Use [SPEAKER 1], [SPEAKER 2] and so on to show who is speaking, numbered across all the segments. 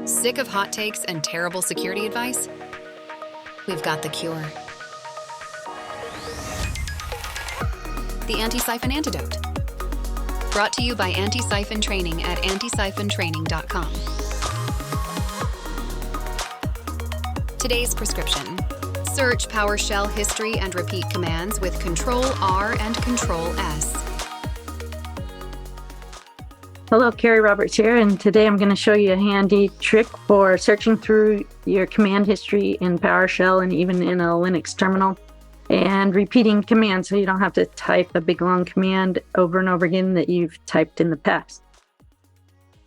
[SPEAKER 1] Sick of hot takes and terrible security advice? We've got the cure. The Antisyphon Antidote. Brought to you by Antisyphon Training at antisyphontraining.com. Today's prescription. Search PowerShell history and repeat commands with Ctrl+R and Ctrl+S.
[SPEAKER 2] Hello, Carrie Roberts here, and today I'm going to show you a handy trick for searching through your command history in PowerShell and even in a Linux terminal and repeating commands so you don't have to type a big long command over and over again that you've typed in the past.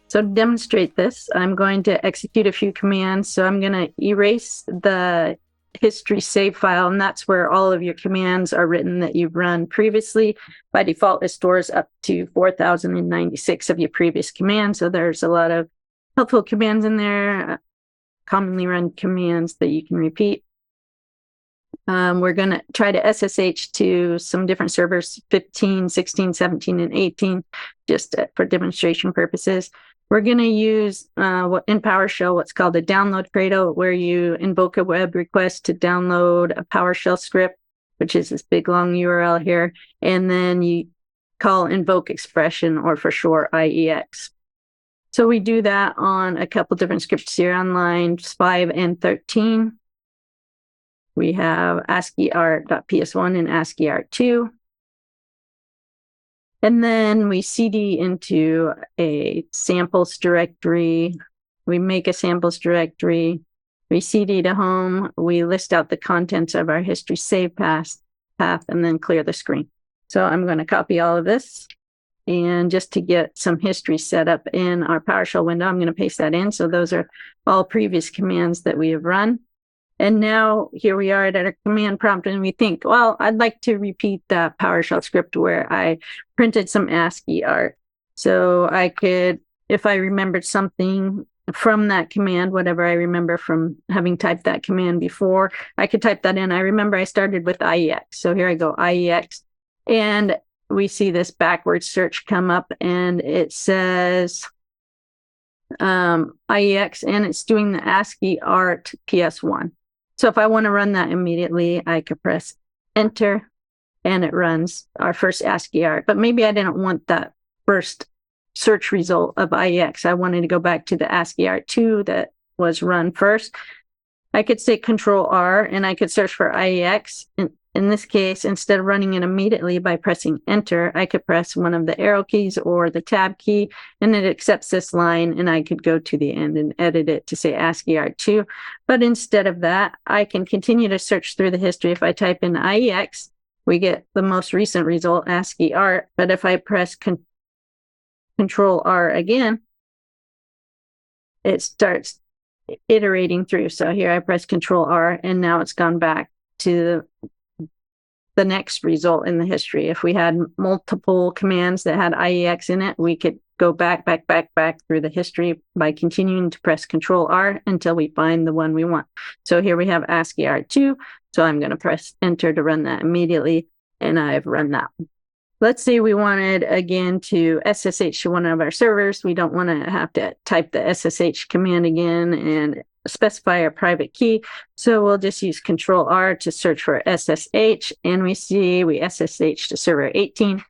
[SPEAKER 2] So to demonstrate this, I'm going to execute a few commands. So I'm going to erase the history save file, and that's where all of your commands are written that you've run previously. By default, it stores up to 4,096 of your previous commands. So there's a lot of helpful commands in there, commonly run commands that you can repeat. We're going to try to SSH to some different servers, 15, 16, 17, and 18, just for demonstration purposes. We're going to use in PowerShell what's called a download cradle, where you invoke a web request to download a PowerShell script, which is this big long URL here, and then you call invoke expression, or for short IEX. So we do that on a couple different scripts here on lines 5 and 13. We have ASCII-art.ps1 and ASCII-art2. And then we cd into a samples directory. We make a samples directory. We cd to home. We list out the contents of our history save path, and then clear the screen. So I'm going to copy all of this. And just to get some history set up in our PowerShell window, I'm going to paste that in. So those are all previous commands that we have run. And now here we are at our command prompt, and we think, well, I'd like to repeat that PowerShell script where I printed some ASCII art. So I could, if I remembered something from that command, whatever I remember from having typed that command before, I could type that in. I remember I started with IEX. So here I go, IEX. And we see this backwards search come up, and it says IEX, and it's doing the ASCII art PS1. So if I want to run that immediately, I could press enter, and it runs our first ASCII art. But maybe I didn't want that first search result of IEX. I wanted to go back to the ASCII art 2 that was run first. I could say Ctrl+R, and I could search for IEX. In this case, instead of running it immediately by pressing enter, I could press one of the arrow keys or the tab key, and it accepts this line, and I could go to the end and edit it to say ASCII art 2. But instead of that, I can continue to search through the history. If I type in IEX, we get the most recent result, ASCII art. But if I press Ctrl+R again, it starts iterating through. So here I press Ctrl+R, and now it's gone back to the next result in the history. If we had multiple commands that had IEX in it, we could go back through the history by continuing to press Ctrl+R until we find the one we want. So here we have ASCII art 2. So I'm going to press enter to run that immediately, and I've run that. Let's say we wanted, again, to SSH to one of our servers. We don't want to have to type the SSH command again and specify a private key. So we'll just use Ctrl+R to search for SSH, and we see we SSH to server 18.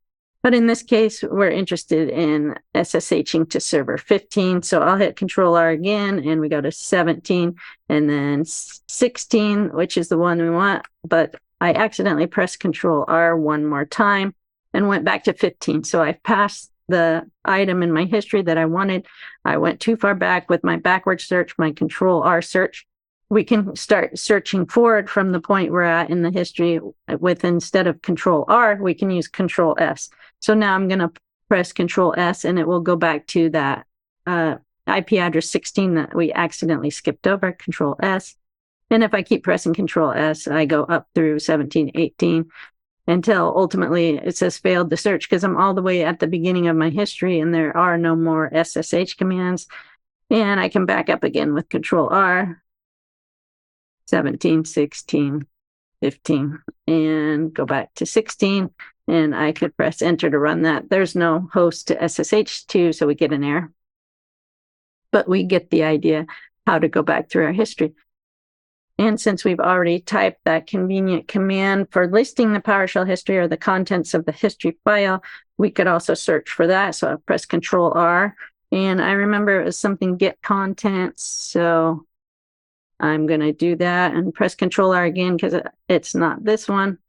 [SPEAKER 2] But in this case, we're interested in SSHing to server 15. So I'll hit Ctrl+R again, and we go to 17, and then 16, which is the one we want. But I accidentally pressed Ctrl+R one more time and went back to 15. So I've passed the item in my history that I wanted. I went too far back with my backward search, my Ctrl+R search. We can start searching forward from the point we're at in the history with, instead of Ctrl+R, we can use Ctrl+S. So now I'm going to press Ctrl+S, and it will go back to that IP address 16 that we accidentally skipped over, Ctrl+S. And if I keep pressing Ctrl+S, I go up through 17, 18, until ultimately it says failed to search, because I'm all the way at the beginning of my history and there are no more SSH commands. And I can back up again with Ctrl+R, 17, 16, 15, and go back to 16. And I could press enter to run that. There's no host to SSH to, so we get an error. but we get the idea how to go back through our history. And since we've already typed that convenient command for listing the PowerShell history or the contents of the history file, we could also search for that. So I press Ctrl+R, and I remember it was something get contents. So I'm going to do that and press Ctrl+R again because it's not this one.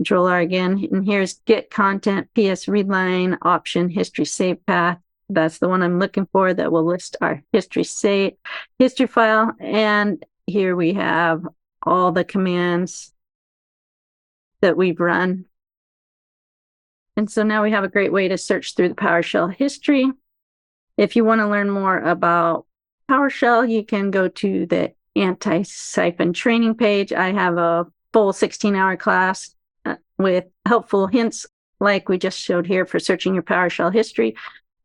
[SPEAKER 2] Ctrl+R again, and here's get content, PS readline, option, history save path. That's the one I'm looking for that will list our history file. And here we have all the commands that we've run. And so now we have a great way to search through the PowerShell history. If you want to learn more about PowerShell, you can go to the Antisyphon Training page. I have a full 16-hour class with helpful hints like we just showed here for searching your PowerShell history,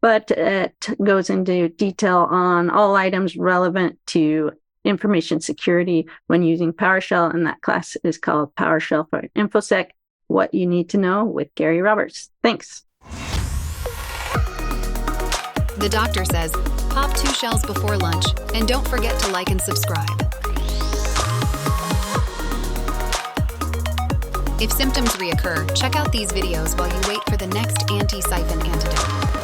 [SPEAKER 2] but it goes into detail on all items relevant to information security when using PowerShell, and that class is called PowerShell for InfoSec, What You Need to Know with Gary Roberts. Thanks.
[SPEAKER 1] The doctor says, pop 2 shells before lunch, and don't forget to like and subscribe. If symptoms reoccur, check out these videos while you wait for the next Antisyphon antidote.